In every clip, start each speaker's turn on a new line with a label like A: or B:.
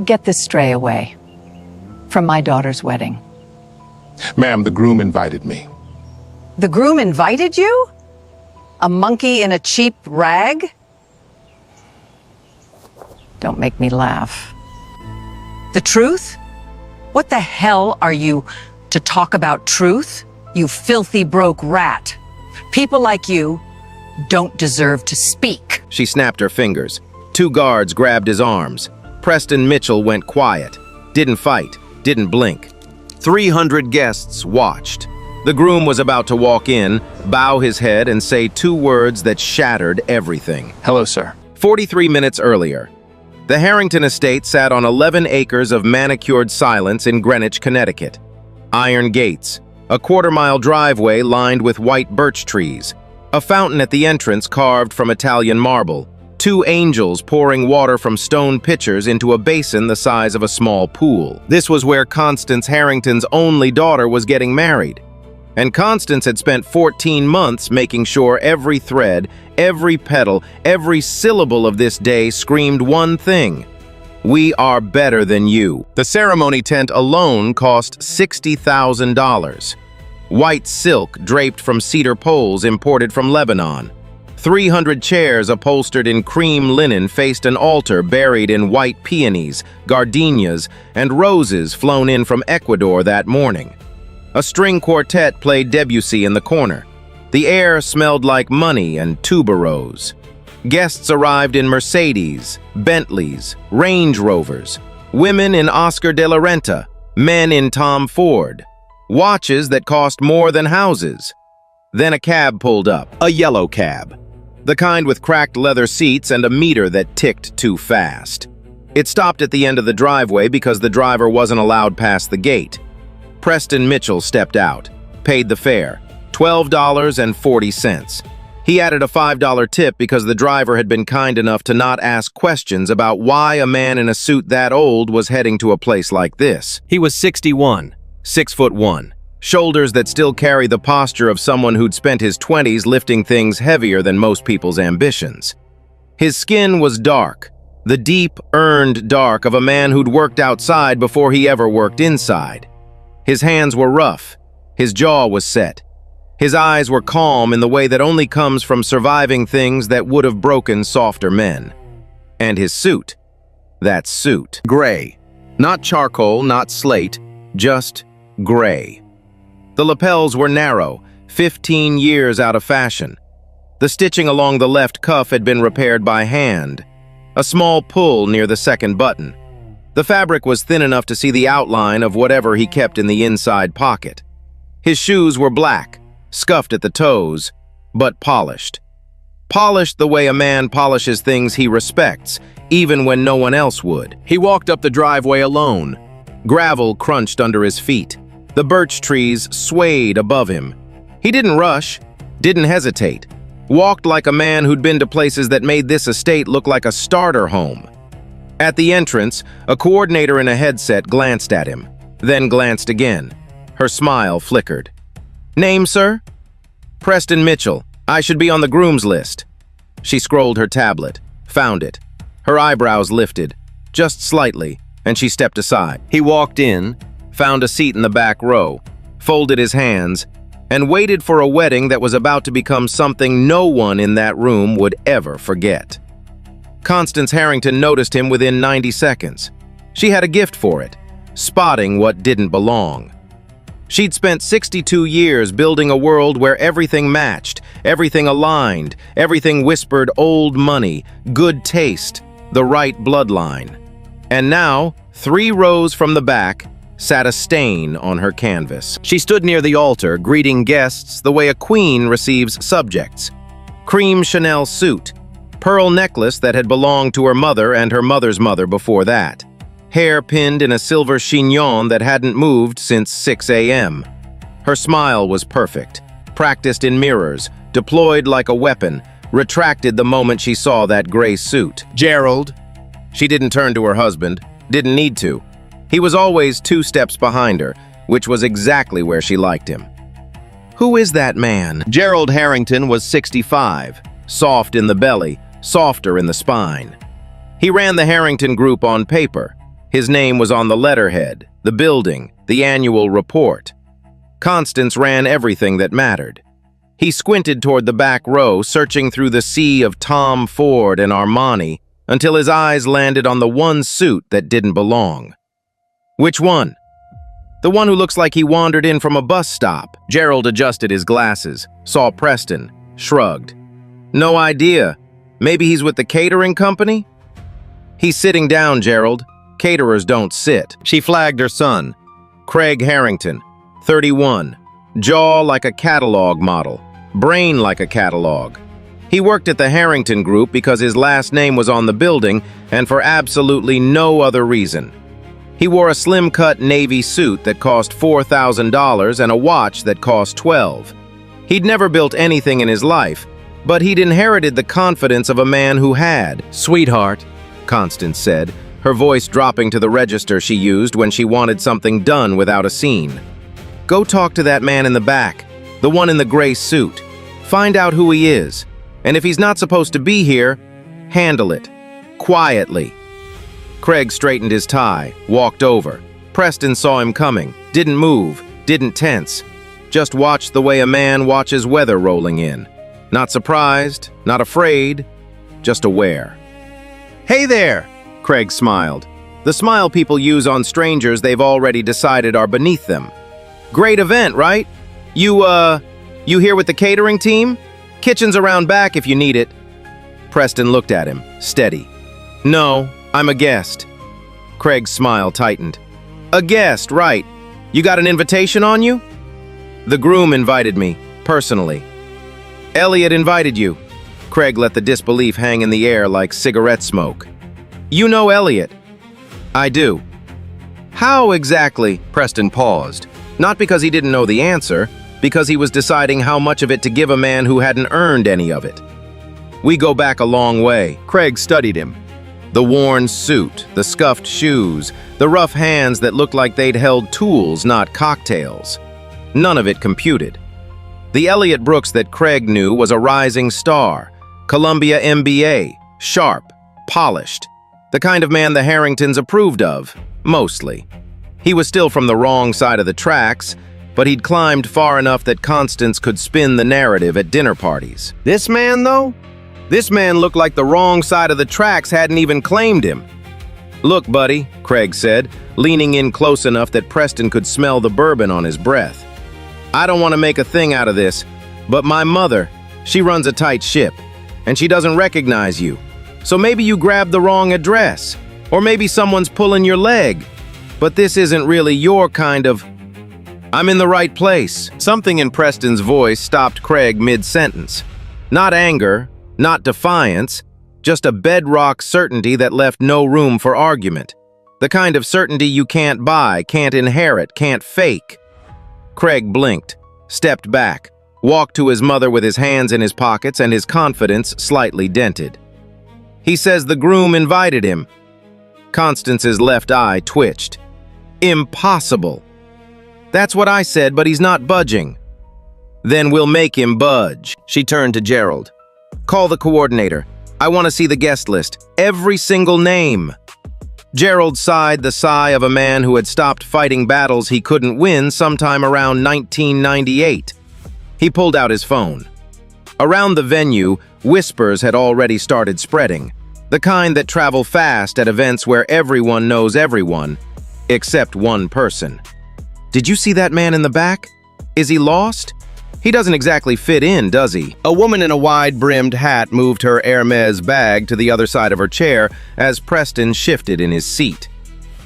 A: Get this stray away. From my daughter's wedding.
B: Ma'am, the groom invited me.
A: The groom invited you? A monkey in a cheap rag? Don't make me laugh. The truth? What the hell are you to talk about truth? You filthy broke rat. People like you don't deserve to speak.
C: She snapped her fingers. 2 guards grabbed his arms. Preston Mitchell went quiet. Didn't fight. Didn't blink. 300 guests watched. The groom was about to walk in, bow his head, and say 2 words that shattered everything.
D: Hello, sir.
C: 43 minutes earlier, the Harrington estate sat on 11 acres of manicured silence in Greenwich, Connecticut. Iron gates, a quarter-mile driveway lined with white birch trees, a fountain at the entrance carved from Italian marble, 2 angels pouring water from stone pitchers into a basin the size of a small pool. This was where Constance Harrington's only daughter was getting married. And Constance had spent 14 months making sure every thread, every petal, every syllable of this day screamed one thing: we are better than you. The ceremony tent alone cost $60,000. White silk draped from cedar poles imported from Lebanon. 300 chairs upholstered in cream linen faced an altar buried in white peonies, gardenias, and roses flown in from Ecuador that morning. A string quartet played Debussy in the corner. The air smelled like money and tuberose. Guests arrived in Mercedes, Bentleys, Range Rovers, women in Oscar de la Renta, men in Tom Ford, watches that cost more than houses. Then a cab pulled up, a yellow cab. The kind with cracked leather seats and a meter that ticked too fast. It stopped at the end of the driveway because the driver wasn't allowed past the gate. Preston Mitchell stepped out, paid the fare, $12.40. He added a $5 tip because the driver had been kind enough to not ask questions about why a man in a suit that old was heading to a place like this. He was 61, 6'1", shoulders that still carry the posture of someone who'd spent his 20s lifting things heavier than most people's ambitions. His skin was dark, the deep, earned dark of a man who'd worked outside before he ever worked inside. His hands were rough, his jaw was set. His eyes were calm in the way that only comes from surviving things that would have broken softer men. And his suit, that suit. Gray. Not charcoal, not slate, just gray. The lapels were narrow, 15 years out of fashion. The stitching along the left cuff had been repaired by hand. A small pull near the second button. The fabric was thin enough to see the outline of whatever he kept in the inside pocket. His shoes were black, scuffed at the toes, but polished. Polished the way a man polishes things he respects, even when no one else would. He walked up the driveway alone. Gravel crunched under his feet. The birch trees swayed above him. He didn't rush, didn't hesitate. Walked like a man who'd been to places that made this estate look like a starter home. At the entrance, a coordinator in a headset glanced at him, then glanced again. Her smile flickered. "Name, sir?" "Preston Mitchell. I should be on the groom's list." She scrolled her tablet, found it. Her eyebrows lifted, just slightly, and she stepped aside. He walked in, found a seat in the back row, folded his hands, and waited for a wedding that was about to become something no one in that room would ever forget. Constance Harrington noticed him within 90 seconds. She had a gift for it, spotting what didn't belong. She'd spent 62 years building a world where everything matched, everything aligned, everything whispered old money, good taste, the right bloodline. And now, 3 rows from the back, sat a stain on her canvas. She stood near the altar, greeting guests the way a queen receives subjects. Cream Chanel suit, pearl necklace that had belonged to her mother and her mother's mother before that. Hair pinned in a silver chignon that hadn't moved since 6 a.m. Her smile was perfect, practiced in mirrors, deployed like a weapon, retracted the moment she saw that gray suit. "Gerald." She didn't turn to her husband, didn't need to. He was always 2 steps behind her, which was exactly where she liked him. "Who is that man?" Gerald Harrington was 65, soft in the belly, softer in the spine. He ran the Harrington Group on paper. His name was on the letterhead, the building, the annual report. Constance ran everything that mattered. He squinted toward the back row, searching through the sea of Tom Ford and Armani, until his eyes landed on the one suit that didn't belong. Which one? The one who looks like he wandered in from a bus stop. Gerald adjusted his glasses, saw Preston, shrugged. No idea. Maybe he's with the catering company? He's sitting down, Gerald. Caterers don't sit. She flagged her son. Craig Harrington, 31. Jaw like a catalog model. Brain like a catalog. He worked at the Harrington Group because his last name was on the building and for absolutely no other reason. He wore a slim-cut navy suit that cost $4,000 and a watch that cost $12,000. He'd never built anything in his life, but he'd inherited the confidence of a man who had. "Sweetheart," Constance said, her voice dropping to the register she used when she wanted something done without a scene. "Go talk to that man in the back, the one in the gray suit. Find out who he is, and if he's not supposed to be here, handle it. Quietly." Craig straightened his tie, walked over. Preston saw him coming, didn't move, didn't tense. Just watched the way a man watches weather rolling in. Not surprised, not afraid, just aware. "Hey there," Craig smiled. The smile people use on strangers they've already decided are beneath them. "Great event, right? You here with the catering team? Kitchen's around back if you need it." Preston looked at him, steady. "No, I'm a guest." Craig's smile tightened. "A guest, right. You got an invitation on you?" "The groom invited me, personally." "Elliot invited you." Craig let the disbelief hang in the air like cigarette smoke. "You know Elliot?" "I do." "How exactly?" Preston paused. Not because he didn't know the answer, because he was deciding how much of it to give a man who hadn't earned any of it. "We go back a long way." Craig studied him. The worn suit, the scuffed shoes, the rough hands that looked like they'd held tools, not cocktails. None of it computed. The Elliot Brooks that Craig knew was a rising star, Columbia MBA, sharp, polished, the kind of man the Harringtons approved of, mostly. He was still from the wrong side of the tracks, but he'd climbed far enough that Constance could spin the narrative at dinner parties. This man, though? This man looked like the wrong side of the tracks hadn't even claimed him. "Look, buddy," Craig said, leaning in close enough that Preston could smell the bourbon on his breath. "I don't want to make a thing out of this, but my mother, she runs a tight ship, and she doesn't recognize you. So maybe you grabbed the wrong address, or maybe someone's pulling your leg. But this isn't really your kind of... I'm in the right place." Something in Preston's voice stopped Craig mid-sentence. Not anger, not defiance, just a bedrock certainty that left no room for argument. The kind of certainty you can't buy, can't inherit, can't fake. Craig blinked, stepped back, walked to his mother with his hands in his pockets and his confidence slightly dented. "He says the groom invited him." Constance's left eye twitched. "Impossible." "That's what I said, but he's not budging." "Then we'll make him budge." She turned to Gerald. "Call the coordinator. I want to see the guest list. Every single name." Gerald sighed the sigh of a man who had stopped fighting battles he couldn't win sometime around 1998. He pulled out his phone. Around the venue, whispers had already started spreading, the kind that travel fast at events where everyone knows everyone, except one person. "Did you see that man in the back? Is he lost? He doesn't exactly fit in, does he?" A woman in a wide-brimmed hat moved her Hermes bag to the other side of her chair as Preston shifted in his seat.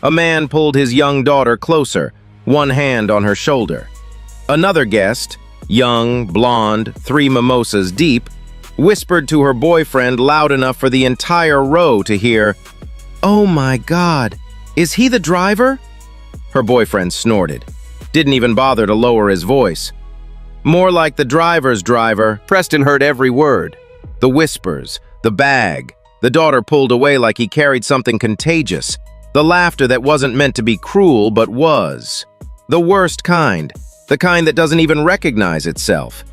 C: A man pulled his young daughter closer, one hand on her shoulder. Another guest, young, blonde, 3 mimosas deep, whispered to her boyfriend loud enough for the entire row to hear, "Oh my God, is he the driver?" Her boyfriend snorted, didn't even bother to lower his voice. "More like the driver's driver." Preston heard every word. The whispers, the bag. The daughter pulled away like he carried something contagious. The laughter that wasn't meant to be cruel, but was. The worst kind. The kind that doesn't even recognize itself.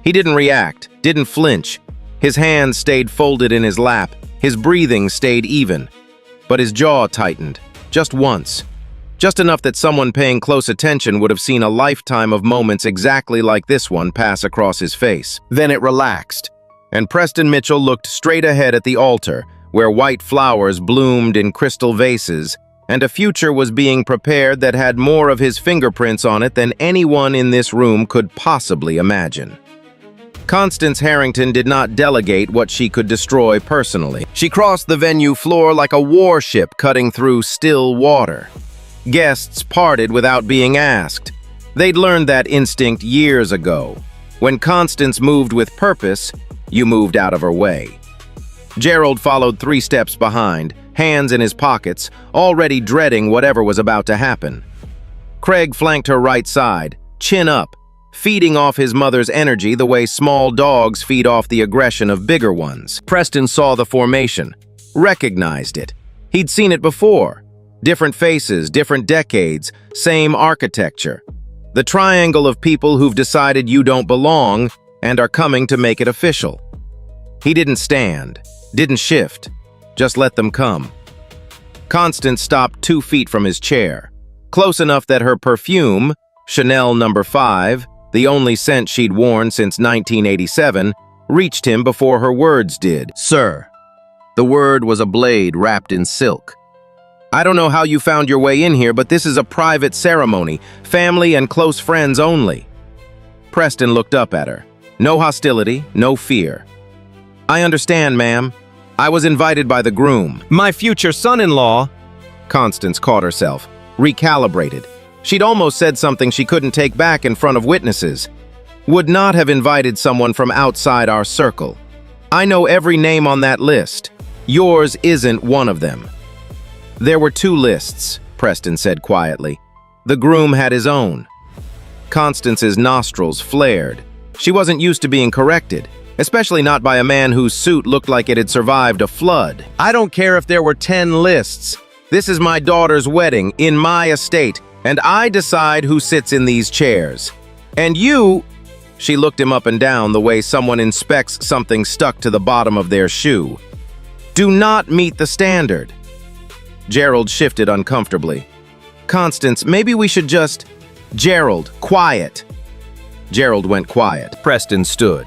C: He didn't react, didn't flinch. His hands stayed folded in his lap. His breathing stayed even. But his jaw tightened. Just once. Just enough that someone paying close attention would have seen a lifetime of moments exactly like this one pass across his face. Then it relaxed, and Preston Mitchell looked straight ahead at the altar, where white flowers bloomed in crystal vases, and a future was being prepared that had more of his fingerprints on it than anyone in this room could possibly imagine. Constance Harrington did not delegate what she could destroy personally. She crossed the venue floor like a warship cutting through still water. Guests parted without being asked. They'd learned that instinct years ago. When Constance moved with purpose, you moved out of her way. Gerald followed 3 steps behind, hands in his pockets, already dreading whatever was about to happen. Craig flanked her right side, chin up, feeding off his mother's energy the way small dogs feed off the aggression of bigger ones. Preston saw the formation, recognized it. He'd seen it before. Different faces, different decades, same architecture. The triangle of people who've decided you don't belong and are coming to make it official. He didn't stand, didn't shift, just let them come. Constance stopped 2 feet from his chair, close enough that her perfume, Chanel No. 5, the only scent she'd worn since 1987, reached him before her words did. "Sir." The word was a blade wrapped in silk. "I don't know how you found your way in here, but this is a private ceremony, family and close friends only." Preston looked up at her. No hostility, no fear. "I understand, ma'am. I was invited by the groom." "My future son-in-law." Constance caught herself, recalibrated. She'd almost said something she couldn't take back in front of witnesses. "Would not have invited someone from outside our circle. I know every name on that list. Yours isn't one of them." "There were 2 lists," Preston said quietly. "The groom had his own." Constance's nostrils flared. She wasn't used to being corrected, especially not by a man whose suit looked like it had survived a flood. "I don't care if there were 10 lists. This is my daughter's wedding, in my estate, and I decide who sits in these chairs. And you—" She looked him up and down the way someone inspects something stuck to the bottom of their shoe. "Do not meet the standard." Gerald shifted uncomfortably. "Constance, maybe we should just—" "Gerald, quiet." Gerald went quiet. Preston stood,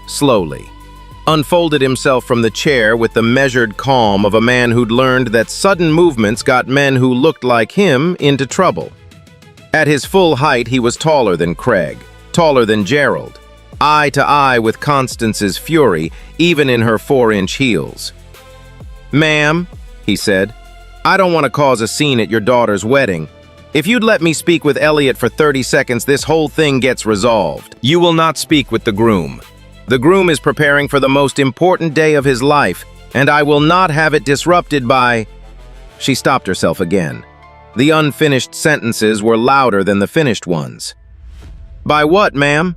C: slowly, unfolded himself from the chair with the measured calm of a man who'd learned that sudden movements got men who looked like him into trouble. At his full height, he was taller than Craig, taller than Gerald, eye to eye with Constance's fury, even in her 4-inch heels. "Ma'am," he said, "I don't want to cause a scene at your daughter's wedding. If you'd let me speak with Elliot for 30 seconds, this whole thing gets resolved." "You will not speak with the groom. The groom is preparing for the most important day of his life, and I will not have it disrupted by—" She stopped herself again. The unfinished sentences were louder than the finished ones. "By what, ma'am?"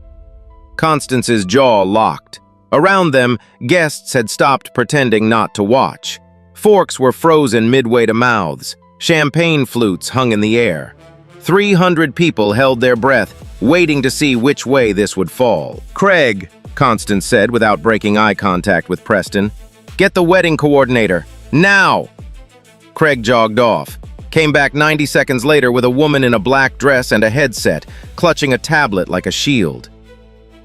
C: Constance's jaw locked. Around them, guests had stopped pretending not to watch. Forks were frozen midway to mouths. Champagne flutes hung in the air. 300 people held their breath, waiting to see which way this would fall. "Craig," Constance said without breaking eye contact with Preston, "get the wedding coordinator, now!" Craig jogged off, came back 90 seconds later with a woman in a black dress and a headset, clutching a tablet like a shield.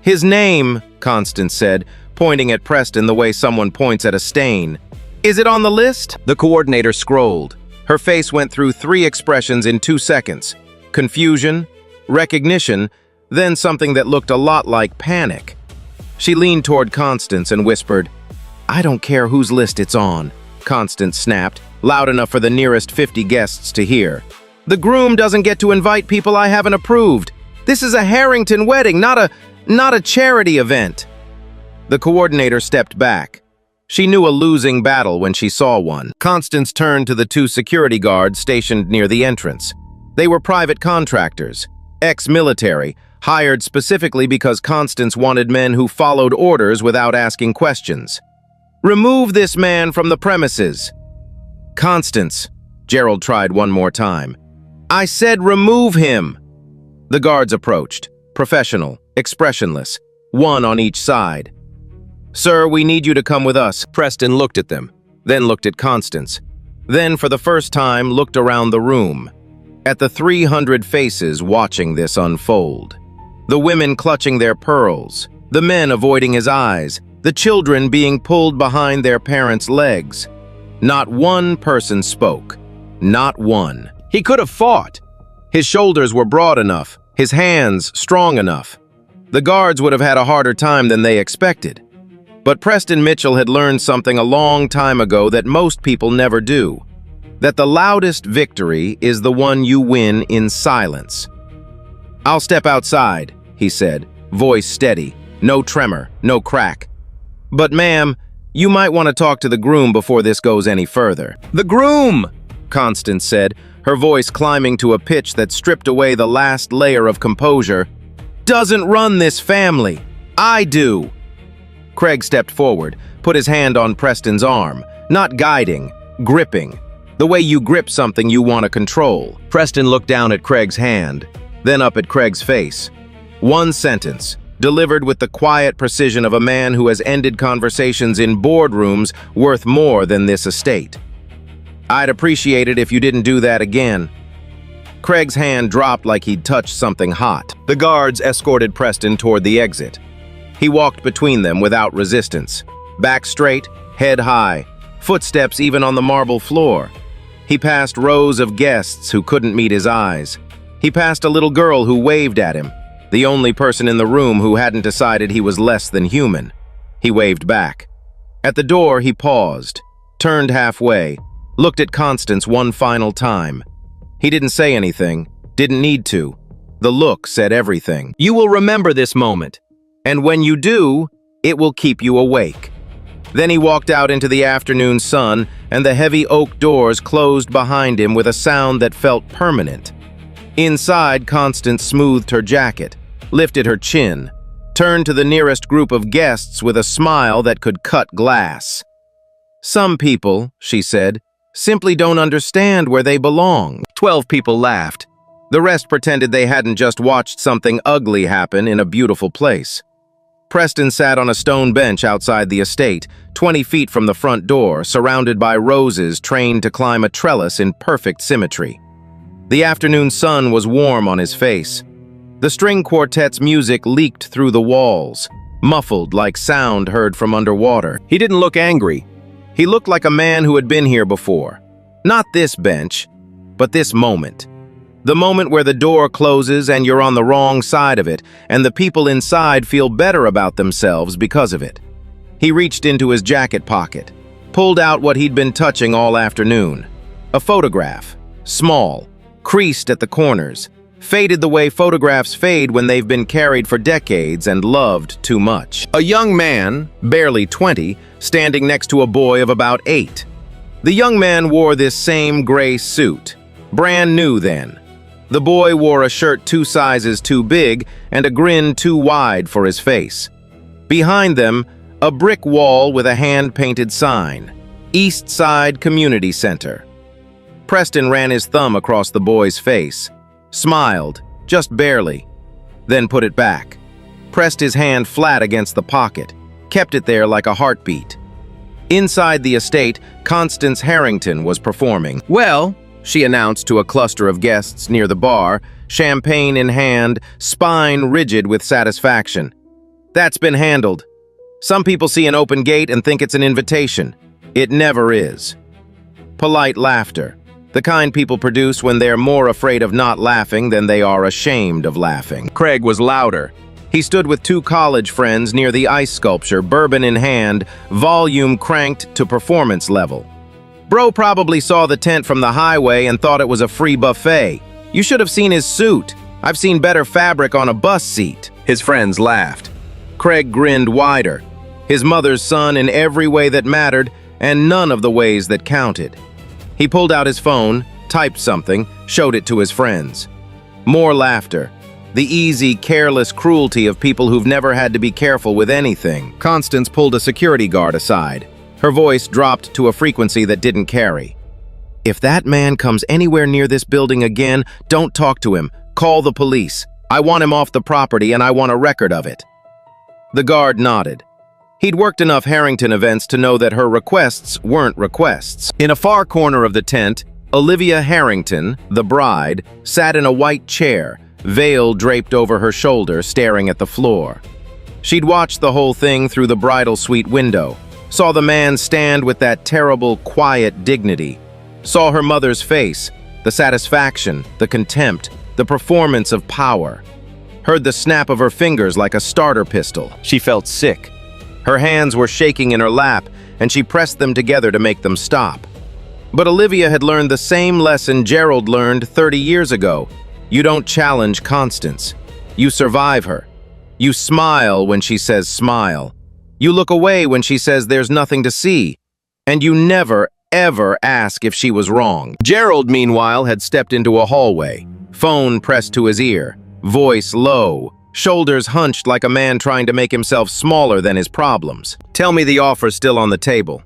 C: "His name," Constance said, pointing at Preston the way someone points at a stain. "Is it on the list?" The coordinator scrolled. Her face went through 3 expressions in 2 seconds. Confusion, recognition, then something that looked a lot like panic. She leaned toward Constance and whispered, "I don't care whose list it's on," Constance snapped, loud enough for the nearest 50 guests to hear. "The groom doesn't get to invite people I haven't approved. This is a Harrington wedding, not a charity event." The coordinator stepped back. She knew a losing battle when she saw one. Constance turned to the 2 security guards stationed near the entrance. They were private contractors, ex-military, hired specifically because Constance wanted men who followed orders without asking questions. "Remove this man from the premises." "Constance," Gerald tried one more time. "I said remove him." The guards approached, professional, expressionless, 1 on each side. "Sir, we need you to come with us." Preston looked at them, then looked at Constance. Then, for the first time, looked around the room, at the 300 faces watching this unfold. The women clutching their pearls, the men avoiding his eyes, the children being pulled behind their parents' legs. Not one person spoke. Not one. He could have fought. His shoulders were broad enough, his hands strong enough. The guards would have had a harder time than they expected. But Preston Mitchell had learned something a long time ago that most people never do. That the loudest victory is the one you win in silence. "I'll step outside," he said, voice steady, no tremor, no crack. "But ma'am, you might want to talk to the groom before this goes any further." "The groom!" Constance said, her voice climbing to a pitch that stripped away the last layer of composure. "Doesn't run this family. I do." Craig stepped forward, put his hand on Preston's arm, not guiding, gripping, the way you grip something you want to control. Preston looked down at Craig's hand, then up at Craig's face. One sentence, delivered with the quiet precision of a man who has ended conversations in boardrooms worth more than this estate. "I'd appreciate it if you didn't do that again." Craig's hand dropped like he'd touched something hot. The guards escorted Preston toward the exit. He walked between them without resistance. Back straight, head high, footsteps even on the marble floor. He passed rows of guests who couldn't meet his eyes. He passed a little girl who waved at him, the only person in the room who hadn't decided he was less than human. He waved back. At the door, he paused, turned halfway, looked at Constance one final time. He didn't say anything, didn't need to. The look said everything. "You will remember this moment. And when you do, it will keep you awake." Then he walked out into the afternoon sun, and the heavy oak doors closed behind him with a sound that felt permanent. Inside, Constance smoothed her jacket, lifted her chin, turned to the nearest group of guests with a smile that could cut glass. "Some people," she said, "simply don't understand where they belong." 12 people laughed. The rest pretended they hadn't just watched something ugly happen in a beautiful place. Preston sat on a stone bench outside the estate, 20 feet from the front door, surrounded by roses trained to climb a trellis in perfect symmetry. The afternoon sun was warm on his face. The string quartet's music leaked through the walls, muffled like sound heard from underwater. He didn't look angry. He looked like a man who had been here before. Not this bench, but this moment. The moment where the door closes and you're on the wrong side of it, and the people inside feel better about themselves because of it. He reached into his jacket pocket, pulled out what he'd been touching all afternoon. A photograph, small, creased at the corners, faded the way photographs fade when they've been carried for decades and loved too much. A young man, barely 20, standing next to a boy of about 8. The young man wore this same gray suit, brand new then. The boy wore a shirt 2 sizes too big and a grin too wide for his face. Behind them, a brick wall with a hand-painted sign, East Side Community Center. Preston ran his thumb across the boy's face, smiled, just barely, then put it back, pressed his hand flat against the pocket, kept it there like a heartbeat. Inside the estate, Constance Harrington was performing. "Well," she announced to a cluster of guests near the bar, champagne in hand, spine rigid with satisfaction. "That's been handled. Some people see an open gate and think it's an invitation. It never is." Polite laughter, the kind people produce when they're more afraid of not laughing than they are ashamed of laughing. Craig was louder. He stood with 2 college friends near the ice sculpture, bourbon in hand, volume cranked to performance level. "Bro probably saw the tent from the highway and thought it was a free buffet. You should have seen his suit. I've seen better fabric on a bus seat." His friends laughed. Craig grinned wider. His mother's son in every way that mattered, and none of the ways that counted. He pulled out his phone, typed something, showed it to his friends. More laughter. The easy, careless cruelty of people who've never had to be careful with anything. Constance pulled a security guard aside. Her voice dropped to a frequency that didn't carry. "If that man comes anywhere near this building again, don't talk to him. Call the police. I want him off the property and I want a record of it." The guard nodded. He'd worked enough Harrington events to know that her requests weren't requests. In a far corner of the tent, Olivia Harrington, the bride, sat in a white chair, veil draped over her shoulder, staring at the floor. She'd watched the whole thing through the bridal suite window, saw the man stand with that terrible, quiet dignity, saw her mother's face, the satisfaction, the contempt, the performance of power, heard the snap of her fingers like a starter pistol.
D: She felt sick.
C: Her hands were shaking in her lap, and she pressed them together to make them stop. But Olivia had learned the same lesson Gerald learned 30 years ago. You don't challenge Constance. You survive her. You smile when she says smile. You look away when she says there's nothing to see. And you never, ever ask if she was wrong. Gerald, meanwhile, had stepped into a hallway, phone pressed to his ear, voice low, shoulders hunched like a man trying to make himself smaller than his problems. Tell me the offer's still on the table.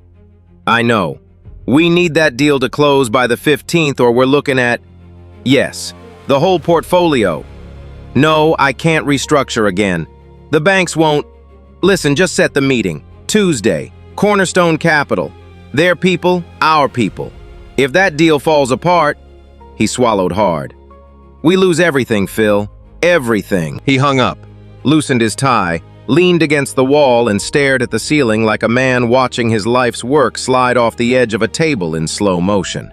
C: I know. We need that deal to close by the 15th or we're looking at... Yes, the whole portfolio. No, I can't restructure again. The banks won't... Listen, just set the meeting. Tuesday, Cornerstone Capital. Their people, our people. If that deal falls apart... He swallowed hard. We lose everything, Phil. Everything. He hung up, loosened his tie, leaned against the wall and stared at the ceiling like a man watching his life's work slide off the edge of a table in slow motion.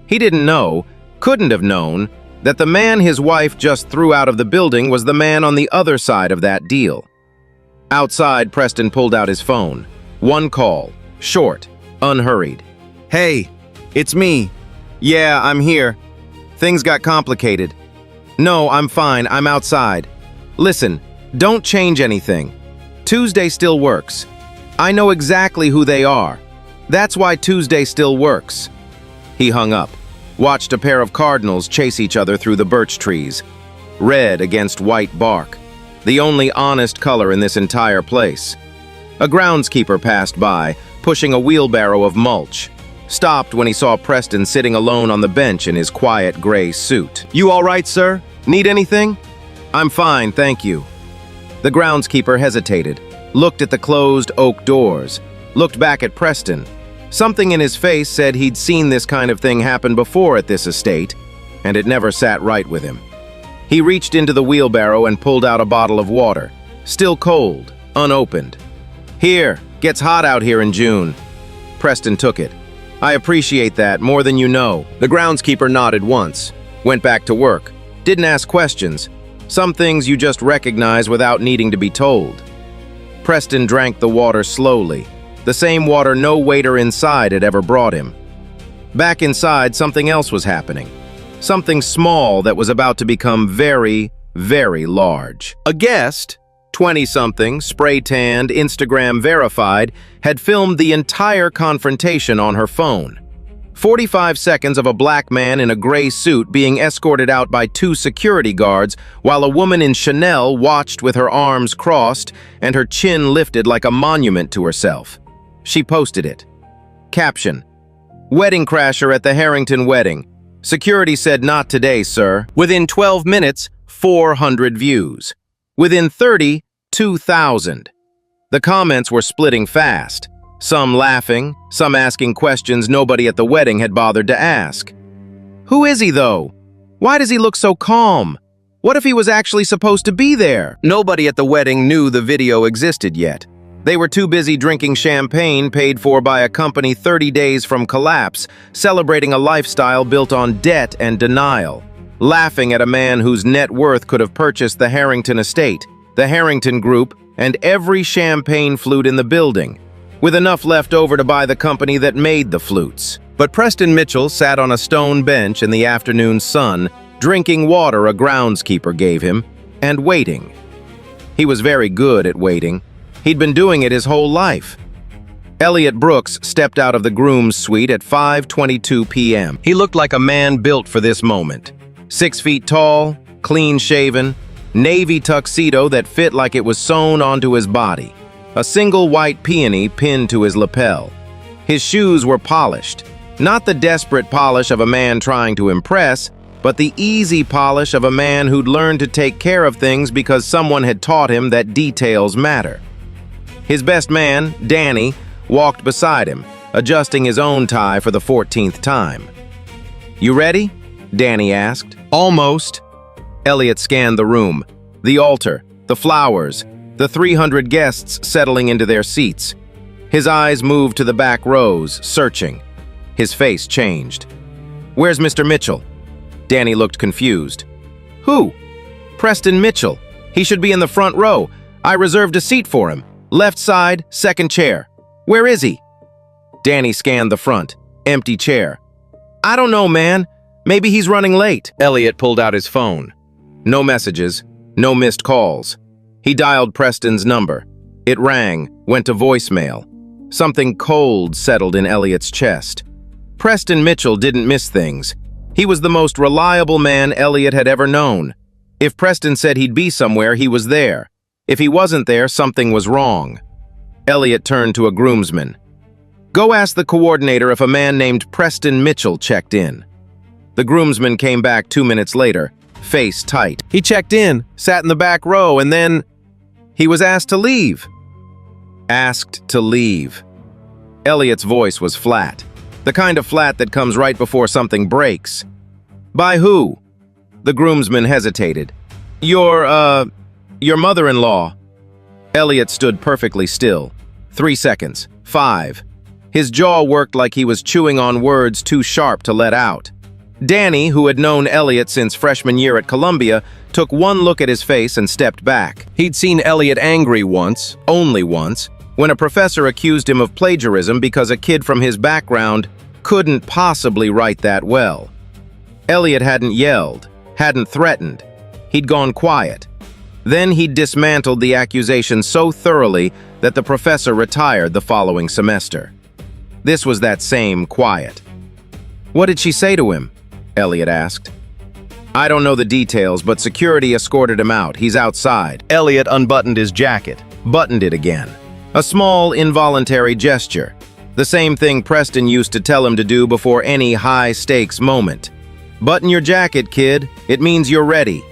C: He didn't know, couldn't have known, that the man his wife just threw out of the building was the man on the other side of that deal. Outside, Preston pulled out his phone. One call, short, unhurried. Hey, it's me. Yeah, I'm here. Things got complicated. No, I'm fine. I'm outside. Listen, don't change anything. Tuesday still works. I know exactly who they are. That's why Tuesday still works. He hung up, watched a pair of cardinals chase each other through the birch trees. Red against white bark, the only honest color in this entire place. A groundskeeper passed by, pushing a wheelbarrow of mulch. Stopped when he saw Preston sitting alone on the bench in his quiet gray suit. You all right, sir? Need anything? I'm fine, thank you. The groundskeeper hesitated, looked at the closed oak doors, looked back at Preston. Something in his face said he'd seen this kind of thing happen before at this estate, and it never sat right with him. He reached into the wheelbarrow and pulled out a bottle of water, still cold, unopened. Here, gets hot out here in June. Preston took it. I appreciate that more than you know. The groundskeeper nodded once, went back to work, didn't ask questions. Some things you just recognize without needing to be told. Preston drank the water slowly, the same water no waiter inside had ever brought him. Back inside, something else was happening. Something small that was about to become very, very large. A guest, 20-something, spray-tanned, Instagram verified, had filmed the entire confrontation on her phone. 45 seconds of a black man in a gray suit being escorted out by 2 security guards while a woman in Chanel watched with her arms crossed and her chin lifted like a monument to herself. She posted it. Caption: Wedding crasher at the Harrington wedding. Security said not today, sir. Within 12 minutes, 400 views. Within 30, 2,000. The comments were splitting fast. Some laughing, some asking questions nobody at the wedding had bothered to ask. Who is he, though? Why does he look so calm? What if he was actually supposed to be there? Nobody at the wedding knew the video existed yet. They were too busy drinking champagne paid for by a company 30 days from collapse, celebrating a lifestyle built on debt and denial, laughing at a man whose net worth could have purchased the Harrington estate, the Harrington Group, and every champagne flute in the building, with enough left over to buy the company that made the flutes. But Preston Mitchell sat on a stone bench in the afternoon sun, drinking water a groundskeeper gave him, and waiting. He was very good at waiting. He'd been doing it his whole life. Elliot Brooks stepped out of the groom's suite at 5:22 p.m. He looked like a man built for this moment. 6 feet tall, clean-shaven, navy tuxedo that fit like it was sewn onto his body. A single white peony pinned to his lapel. His shoes were polished. Not the desperate polish of a man trying to impress, but the easy polish of a man who'd learned to take care of things because someone had taught him that details matter. His best man, Danny, walked beside him, adjusting his own tie for the 14th time. "You ready?" Danny asked. "Almost." Elliot scanned the room, the altar, the flowers, the 300 guests settling into their seats. His eyes moved to the back rows, searching. His face changed. "Where's Mr. Mitchell?" Danny looked confused. "Who?" "Preston Mitchell. He should be in the front row. I reserved a seat for him. Left side, second chair. Where is he?" Danny scanned the front. Empty chair. "I don't know, man. Maybe he's running late." Elliot pulled out his phone. No messages, no missed calls. He dialed Preston's number. It rang, went to voicemail. Something cold settled in Elliot's chest. Preston Mitchell didn't miss things. He was the most reliable man Elliot had ever known. If Preston said he'd be somewhere, he was there. If he wasn't there, something was wrong. Elliot turned to a groomsman. "Go ask the coordinator if a man named Preston Mitchell checked in." The groomsman came back 2 minutes later, face tight. "He checked in, sat in the back row, and then he was asked to leave." Asked to leave. Elliot's voice was flat, the kind of flat that comes right before something breaks. "By who?" The groomsman hesitated. Your mother-in-law." Elliot stood perfectly still. 3 seconds. 5. His jaw worked like he was chewing on words too sharp to let out. Danny, who had known Elliot since freshman year at Columbia, took one look at his face and stepped back. He'd seen Elliot angry once, only once, when a professor accused him of plagiarism because a kid from his background couldn't possibly write that well. Elliot hadn't yelled, hadn't threatened. He'd gone quiet. Then he'd dismantled the accusation so thoroughly that the professor retired the following semester. This was that same quiet. "What did she say to him?" Elliot asked. "I don't know the details, but security escorted him out. He's outside." Elliot unbuttoned his jacket, buttoned it again. A small, involuntary gesture. The same thing Preston used to tell him to do before any high-stakes moment. "Button your jacket, kid. It means you're ready."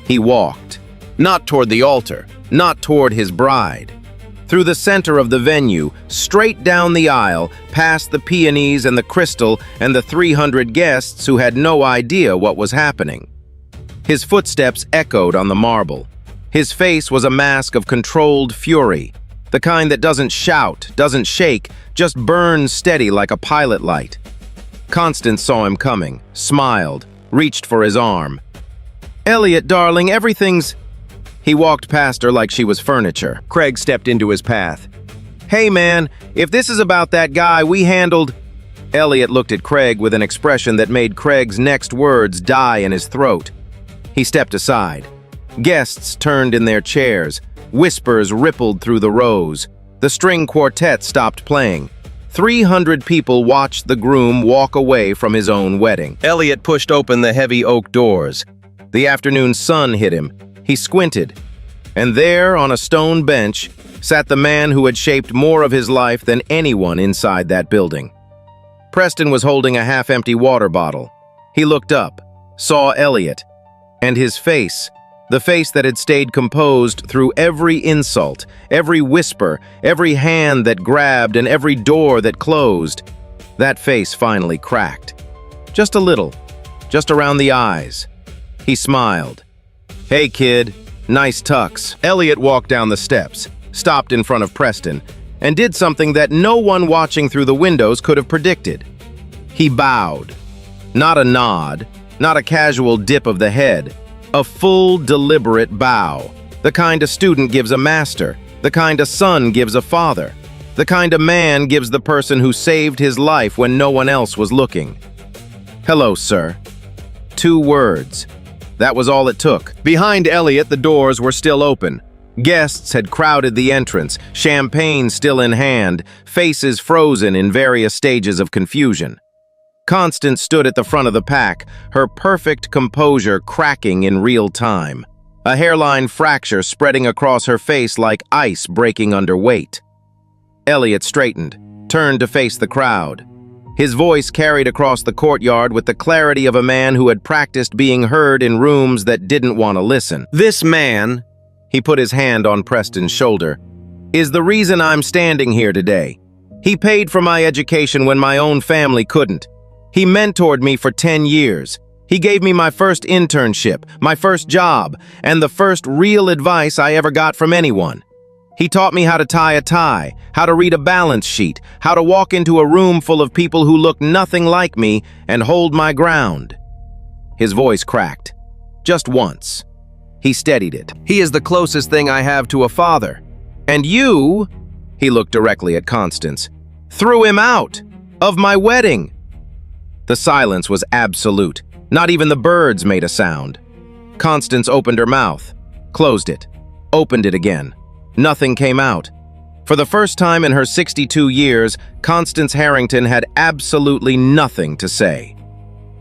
C: He walked. Not toward the altar, not toward his bride. Through the center of the venue, straight down the aisle, past the peonies and the crystal and the 300 guests who had no idea what was happening. His footsteps echoed on the marble. His face was a mask of controlled fury, the kind that doesn't shout, doesn't shake, just burns steady like a pilot light. Constance saw him coming, smiled, reached for his arm. "Elliot, darling, everything's..." He walked past her like she was furniture. Craig stepped into his path. "Hey man, if this is about that guy we handled..." Elliot looked at Craig with an expression that made Craig's next words die in his throat. He stepped aside. Guests turned in their chairs. Whispers rippled through the rows. The string quartet stopped playing. 300 people watched the groom walk away from his own wedding. Elliot pushed open the heavy oak doors. The afternoon sun hit him. He squinted, and there, on a stone bench, sat the man who had shaped more of his life than anyone inside that building. Preston was holding a half-empty water bottle. He looked up, saw Elliot, and his face, the face that had stayed composed through every insult, every whisper, every hand that grabbed, and every door that closed, that face finally cracked. Just a little, just around the eyes. He smiled. "Hey, kid. Nice tux." Elliot walked down the steps, stopped in front of Preston, and did something that no one watching through the windows could have predicted. He bowed. Not a nod, not a casual dip of the head, a full, deliberate bow. The kind a student gives a master, the kind a son gives a father, the kind a man gives the person who saved his life when no one else was looking. "Hello, sir." 2 words. That was all it took. Behind Elliot, the doors were still open. Guests had crowded the entrance, champagne still in hand, faces frozen in various stages of confusion. Constance stood at the front of the pack, her perfect composure cracking in real time. A hairline fracture spreading across her face like ice breaking under weight. Elliot straightened, turned to face the crowd. His voice carried across the courtyard with the clarity of a man who had practiced being heard in rooms that didn't want to listen. "This man," he put his hand on Preston's shoulder, is the reason I'm standing here today. He paid for my education when my own family couldn't. He mentored me for 10 years. He gave me my first internship, my first job, and the first real advice I ever got from anyone. He taught me how to tie a tie, how to read a balance sheet, how to walk into a room full of people who look nothing like me and hold my ground. His voice cracked. Just once. He steadied it. He is the closest thing I have to a father. And you, he looked directly at Constance, threw him out of my wedding. The silence was absolute. Not even the birds made a sound. Constance opened her mouth, closed it, opened it again. Nothing came out. For the first time in her 62 years, Constance Harrington had absolutely nothing to say.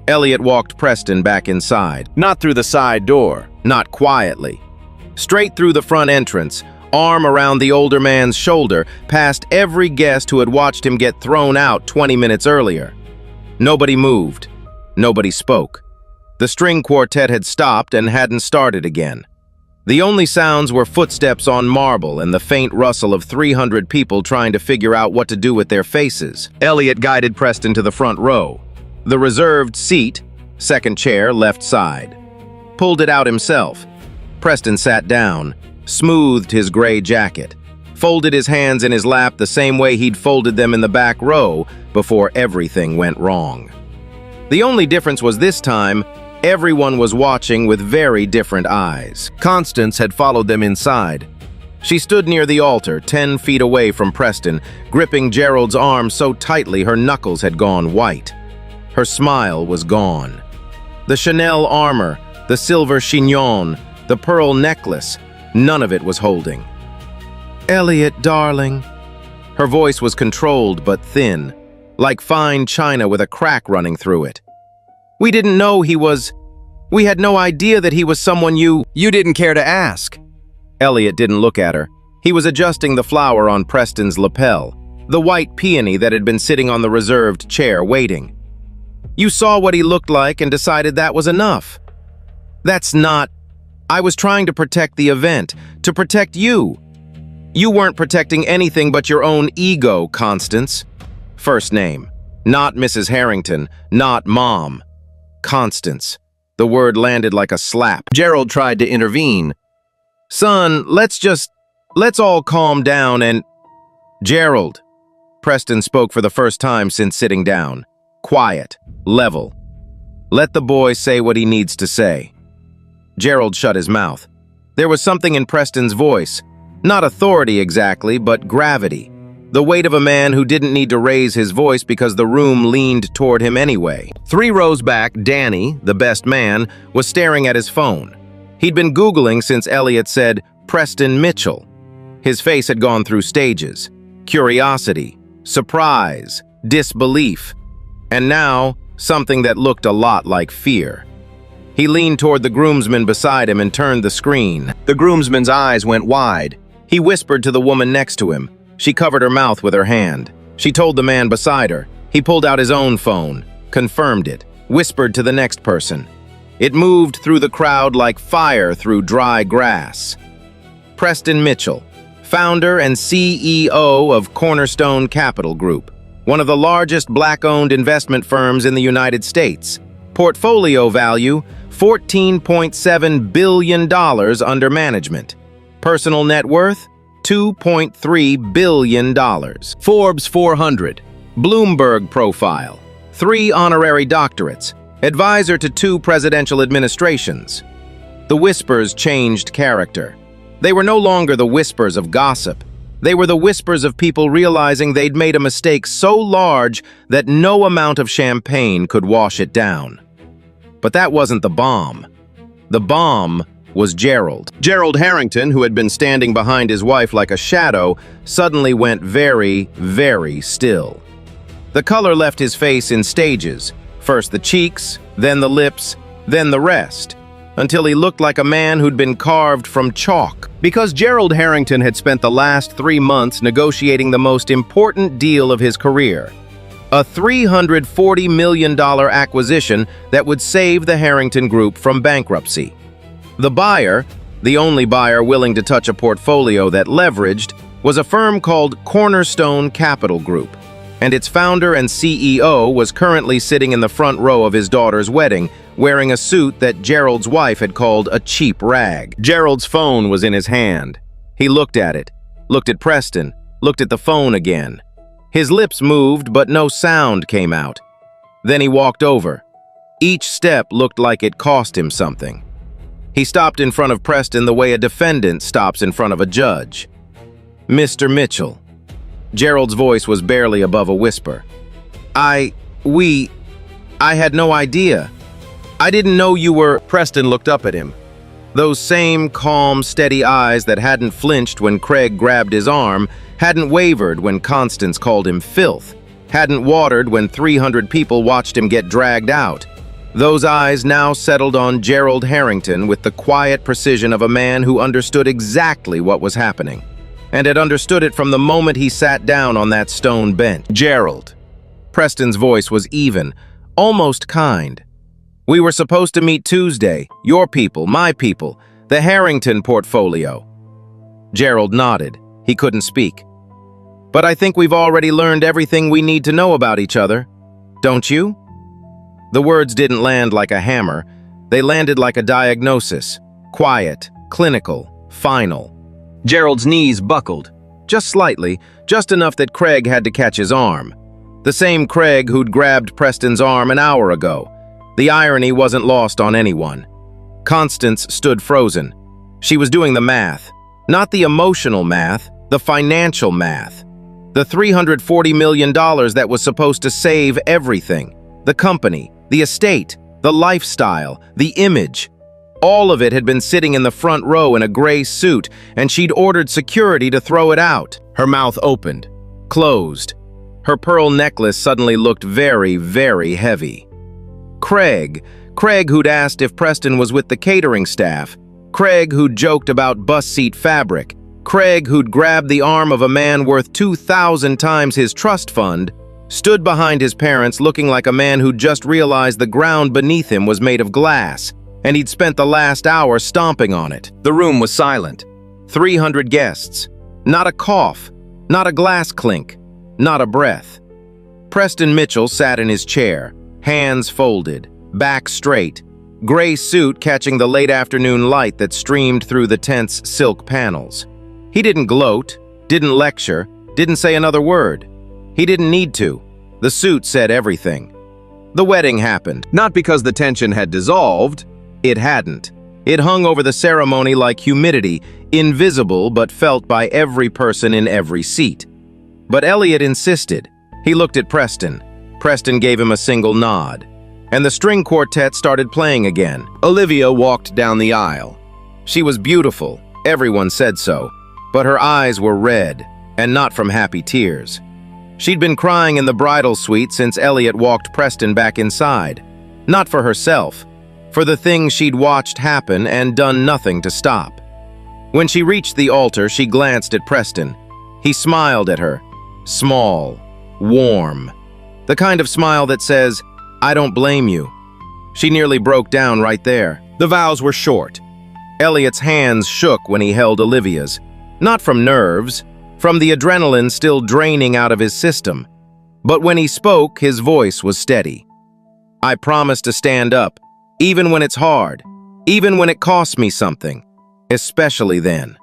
C: Elliot walked Preston back inside. Not through the side door, not quietly. Straight through the front entrance, arm around the older man's shoulder, past every guest who had watched him get thrown out 20 minutes earlier. Nobody moved. Nobody spoke. The string quartet had stopped and hadn't started again. The only sounds were footsteps on marble and the faint rustle of 300 people trying to figure out what to do with their faces. Elliot guided Preston to the front row. The reserved seat, second chair, left side. Pulled it out himself. Preston sat down, smoothed his gray jacket, folded his hands in his lap the same way he'd folded them in the back row before everything went wrong. The only difference was this time, everyone was watching with very different eyes. Constance had followed them inside. She stood near the altar, 10 feet away from Preston, gripping Gerald's arm so tightly her knuckles had gone white. Her smile was gone. The Chanel armor, the silver chignon, the pearl necklace, none of it was holding. "Elliot, darling." Her voice was controlled but thin, like fine china with a crack running through it. We didn't know he was... We had no idea that he was someone you didn't care to ask." Elliot didn't look at her. He was adjusting the flower on Preston's lapel, the white peony that had been sitting on the reserved chair waiting. "You saw what he looked like and decided that was enough." "That's not... I was trying to protect the event, to protect you. You weren't protecting anything but your own ego, Constance." First name. Not Mrs. Harrington, not Mom. Constance. The word landed like a slap. Gerald tried to intervene. "Son, let's all calm down and..." "Gerald." Preston spoke for the first time since sitting down. Quiet, level. "Let the boy say what he needs to say." Gerald shut his mouth. There was something in Preston's voice. Not authority exactly, but gravity. The weight of a man who didn't need to raise his voice because the room leaned toward him anyway. 3 rows back, Danny, the best man, was staring at his phone. He'd been Googling since Elliot said, Preston Mitchell. His face had gone through stages. Curiosity, surprise, disbelief, and now something that looked a lot like fear. He leaned toward the groomsman beside him and turned the screen. The groomsman's eyes went wide. He whispered to the woman next to him. She covered her mouth with her hand. She told the man beside her. He pulled out his own phone, confirmed it, whispered to the next person. It moved through the crowd like fire through dry grass. Preston Mitchell, founder and CEO of Cornerstone Capital Group, one of the largest black-owned investment firms in the United States. Portfolio value, $14.7 billion under management. Personal net worth, $2.3 billion. Forbes 400. Bloomberg profile. 3 honorary doctorates. Advisor to 2 presidential administrations. The whispers changed character. They were no longer the whispers of gossip. They were the whispers of people realizing they'd made a mistake so large that no amount of champagne could wash it down. But that wasn't the bomb. The bomb was Gerald. Gerald Harrington, who had been standing behind his wife like a shadow, suddenly went very, very still. The color left his face in stages, first the cheeks, then the lips, then the rest, until he looked like a man who'd been carved from chalk. Because Gerald Harrington had spent the last 3 months negotiating the most important deal of his career, a $340 million acquisition that would save the Harrington Group from bankruptcy. The buyer, the only buyer willing to touch a portfolio that leveraged, was a firm called Cornerstone Capital Group, and its founder and CEO was currently sitting in the front row of his daughter's wedding, wearing a suit that Gerald's wife had called a cheap rag. Gerald's phone was in his hand. He looked at it, looked at Preston, looked at the phone again. His lips moved, but no sound came out. Then he walked over. Each step looked like it cost him something. He stopped in front of Preston the way a defendant stops in front of a judge. "Mr. Mitchell." Gerald's voice was barely above a whisper. I had no idea. I didn't know you were—" Preston looked up at him. Those same calm, steady eyes that hadn't flinched when Craig grabbed his arm, hadn't wavered when Constance called him filth, hadn't watered when 300 people watched him get dragged out. Those eyes now settled on Gerald Harrington with the quiet precision of a man who understood exactly what was happening, and had understood it from the moment he sat down on that stone bench. "Gerald." Preston's voice was even, almost kind. "We were supposed to meet Tuesday, your people, my people, the Harrington portfolio." Gerald nodded. He couldn't speak. "But I think we've already learned everything we need to know about each other, don't you?" The words didn't land like a hammer. They landed like a diagnosis. Quiet, clinical, final. Gerald's knees buckled. Just slightly, just enough that Craig had to catch his arm. The same Craig who'd grabbed Preston's arm an hour ago. The irony wasn't lost on anyone. Constance stood frozen. She was doing the math. Not the emotional math, the financial math. The $340 million that was supposed to save everything. The company, the estate, the lifestyle, the image. All of it had been sitting in the front row in a gray suit, and she'd ordered security to throw it out. Her mouth opened, closed. Her pearl necklace suddenly looked very, very heavy. Craig who'd asked if Preston was with the catering staff. Craig who'd joked about bus seat fabric. Craig who'd grabbed the arm of a man worth 2,000 times his trust fund, stood behind his parents looking like a man who'd just realized the ground beneath him was made of glass, and he'd spent the last hour stomping on it. The room was silent. 300 guests. Not a cough, not a glass clink, not a breath. Preston Mitchell sat in his chair, hands folded, back straight, gray suit catching the late afternoon light that streamed through the tent's silk panels. He didn't gloat, didn't lecture, didn't say another word. He didn't need to. The suit said everything. The wedding happened, not because the tension had dissolved. It hadn't. It hung over the ceremony like humidity, invisible but felt by every person in every seat. But Elliot insisted. He looked at Preston. Preston gave him a single nod. And the string quartet started playing again. Olivia walked down the aisle. She was beautiful, everyone said so, but her eyes were red, and not from happy tears. She'd been crying in the bridal suite since Elliot walked Preston back inside. Not for herself, for the things she'd watched happen and done nothing to stop. When she reached the altar, she glanced at Preston. He smiled at her. Small, warm. The kind of smile that says, "I don't blame you." She nearly broke down right there. The vows were short. Elliot's hands shook when he held Olivia's. Not from nerves, from the adrenaline still draining out of his system. But when he spoke, his voice was steady. "I promise to stand up, even when it's hard, even when it costs me something, especially then."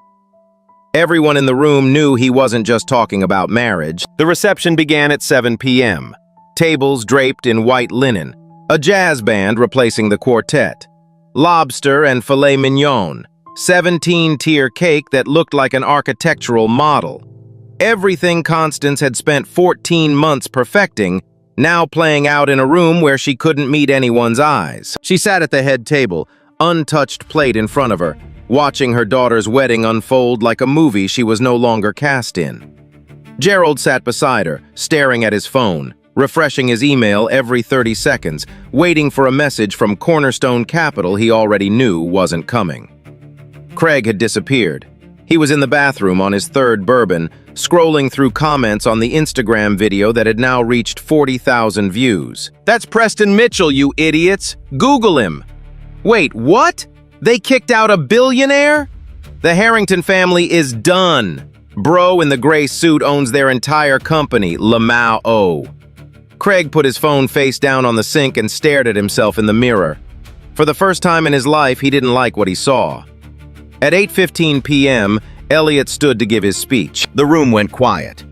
C: Everyone in the room knew he wasn't just talking about marriage. The reception began at 7 p.m. Tables draped in white linen, a jazz band replacing the quartet, lobster and filet mignon, 17-tier cake that looked like an architectural model. Everything Constance had spent 14 months perfecting, now playing out in a room where she couldn't meet anyone's eyes. She sat at the head table, untouched plate in front of her, watching her daughter's wedding unfold like a movie she was no longer cast in. Gerald sat beside her, staring at his phone, refreshing his email every 30 seconds, waiting for a message from Cornerstone Capital he already knew wasn't coming. Craig had disappeared. He was in the bathroom on his third bourbon, scrolling through comments on the Instagram video that had now reached 40,000 views. "That's Preston Mitchell, you idiots! Google him!" "Wait, what? They kicked out a billionaire? The Harrington family is done. Bro in the gray suit owns their entire company, Lamau. Craig put his phone face down on the sink and stared at himself in the mirror. For the first time in his life, he didn't like what he saw. At 8:15 p.m., Elliot stood to give his speech. The room went quiet.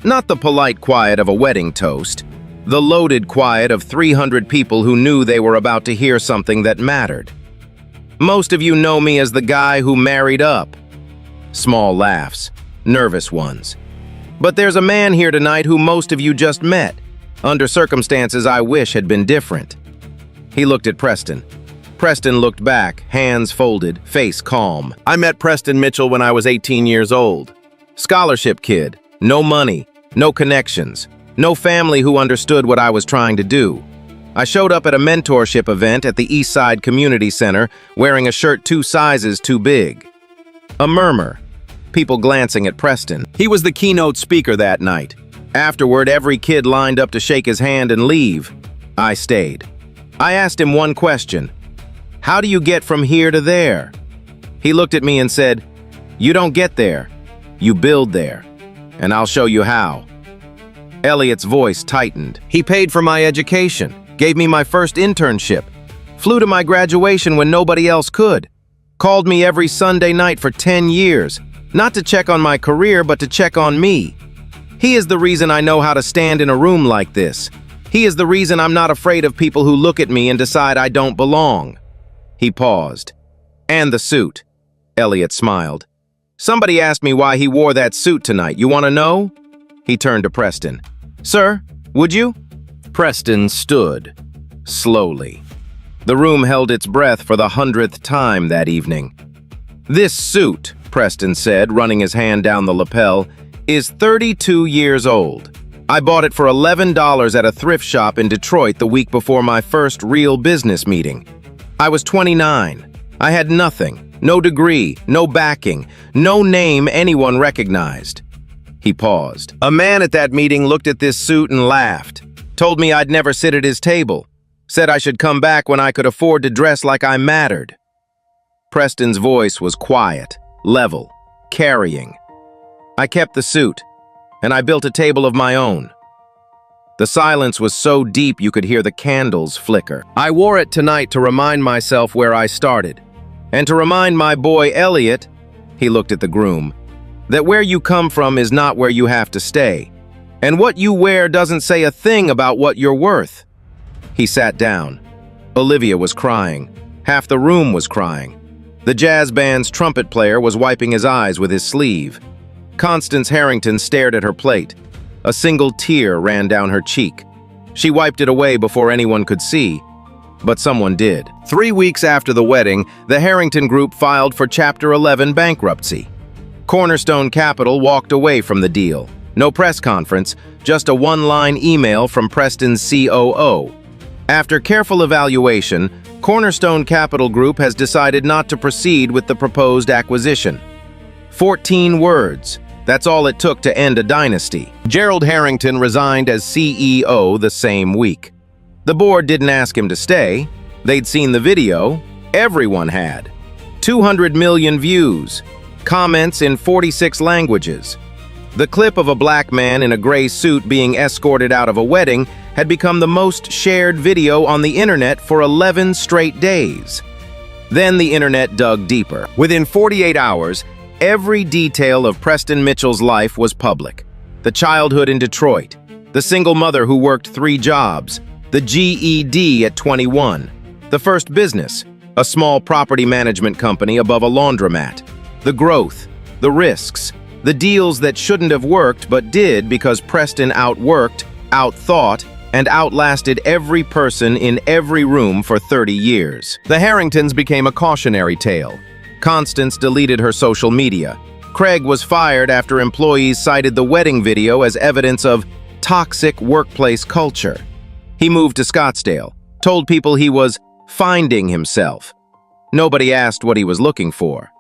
C: Not the polite quiet of a wedding toast, the loaded quiet of 300 people who knew they were about to hear something that mattered. Most of you know me as the guy who married up. Small laughs, nervous ones. But there's a man here tonight who most of you just met, under circumstances I wish had been different. He looked at Preston. Preston looked back, hands folded, face calm. I met Preston Mitchell when I was 18 years old. Scholarship kid, no money, no connections, no family who understood what I was trying to do. I showed up at a mentorship event at the Eastside Community Center wearing a shirt 2 sizes too big. A murmur, people glancing at Preston. He was the keynote speaker that night. Afterward, every kid lined up to shake his hand and leave. I stayed. I asked him one question. How do you get from here to there? He looked at me and said, you don't get there, you build there, and I'll show you how. Elliot's voice tightened. He paid for my education, gave me my first internship, flew to my graduation when nobody else could, called me every Sunday night for 10 years, not to check on my career, but to check on me. He is the reason I know how to stand in a room like this. He is the reason I'm not afraid of people who look at me and decide I don't belong. He paused. And the suit. Elliot smiled. Somebody asked me why he wore that suit tonight. You want to know? He turned to Preston. Sir, would you? Preston stood, slowly. The room held its breath for the 100th time that evening. This suit, Preston said, running his hand down the lapel, is 32 years old. I bought it for $11 at a thrift shop in Detroit the week before my first real business meeting. I was 29. I had nothing, no degree, no backing, no name anyone recognized. He paused. A man at that meeting looked at this suit and laughed. Told me I'd never sit at his table. Said I should come back when I could afford to dress like I mattered. Preston's voice was quiet, level, carrying. I kept the suit, and I built a table of my own. The silence was so deep you could hear the candles flicker. I wore it tonight to remind myself where I started, and to remind my boy Elliot, he looked at the groom, that where you come from is not where you have to stay. And what you wear doesn't say a thing about what you're worth. He sat down. Olivia was crying. Half the room was crying. The jazz band's trumpet player was wiping his eyes with his sleeve. Constance Harrington stared at her plate. A single tear ran down her cheek. She wiped it away before anyone could see, but someone did. 3 weeks after the wedding, the Harrington Group filed for Chapter 11 bankruptcy. Cornerstone Capital walked away from the deal. No press conference, just a one-line email from Preston's COO. After careful evaluation, Cornerstone Capital Group has decided not to proceed with the proposed acquisition. 14 words. That's all it took to end a dynasty. Gerald Harrington resigned as CEO the same week. The board didn't ask him to stay. They'd seen the video. Everyone had. 200 million views. Comments in 46 languages. The clip of a black man in a gray suit being escorted out of a wedding had become the most shared video on the internet for 11 straight days. Then the internet dug deeper. Within 48 hours, every detail of Preston Mitchell's life was public. The childhood in Detroit, the single mother who worked 3 jobs, the GED at 21, the first business, a small property management company above a laundromat, the growth, the risks, the deals that shouldn't have worked but did because Preston outworked, outthought, and outlasted every person in every room for 30 years. The Harringtons became a cautionary tale. Constance deleted her social media. Craig was fired after employees cited the wedding video as evidence of toxic workplace culture. He moved to Scottsdale, told people he was finding himself. Nobody asked what he was looking for.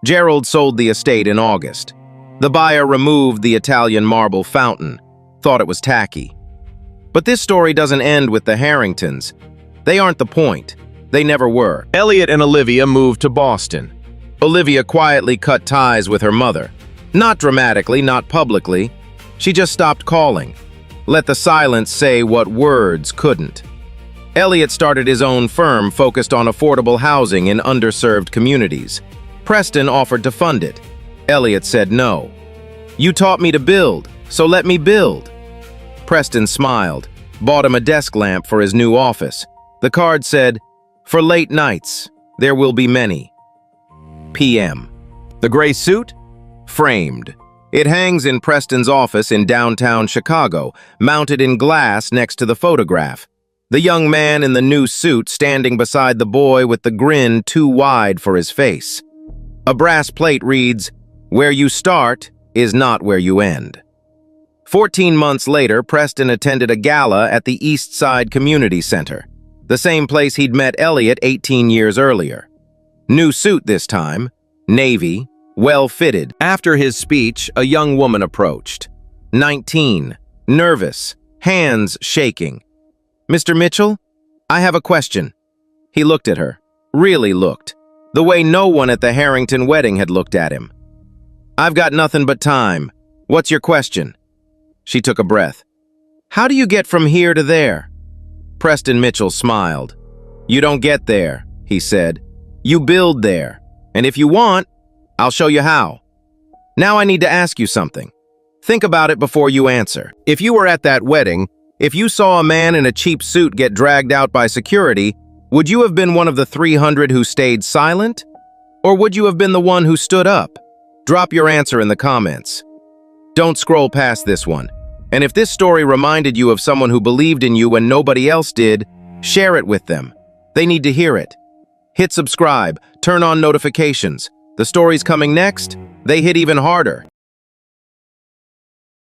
C: Gerald sold the estate in August. The buyer removed the Italian marble fountain, thought it was tacky. But this story doesn't end with the Harringtons. They aren't the point. They never were. Elliot and Olivia moved to Boston. Olivia quietly cut ties with her mother. Not dramatically, not publicly. She just stopped calling. Let the silence say what words couldn't. Elliot started his own firm focused on affordable housing in underserved communities. Preston offered to fund it. Elliot said no. "You taught me to build, so let me build." Preston smiled, bought him a desk lamp for his new office. The card said, "For late nights, there will be many." PM. The gray suit? Framed. It hangs in Preston's office in downtown Chicago, mounted in glass next to the photograph. The young man in the new suit standing beside the boy with the grin too wide for his face. A brass plate reads, "Where you start is not where you end." 14 months later, Preston attended a gala at the East Side Community Center, the same place he'd met Elliot 18 years earlier. New suit this time, navy, well-fitted. After his speech, a young woman approached. 19, nervous, hands shaking. "Mr. Mitchell, I have a question." He looked at her, really looked, the way no one at the Harrington wedding had looked at him. "I've got nothing but time. What's your question?" She took a breath. "How do you get from here to there?" Preston Mitchell smiled. "You don't get there," he said. "You build there. And if you want, I'll show you how. Now I need to ask you something. Think about it before you answer. If you were at that wedding, if you saw a man in a cheap suit get dragged out by security, would you have been one of the 300 who stayed silent? Or would you have been the one who stood up? Drop your answer in the comments. Don't scroll past this one. And if this story reminded you of someone who believed in you when nobody else did, share it with them. They need to hear it. Hit subscribe, turn on notifications. The stories coming next, they hit even harder.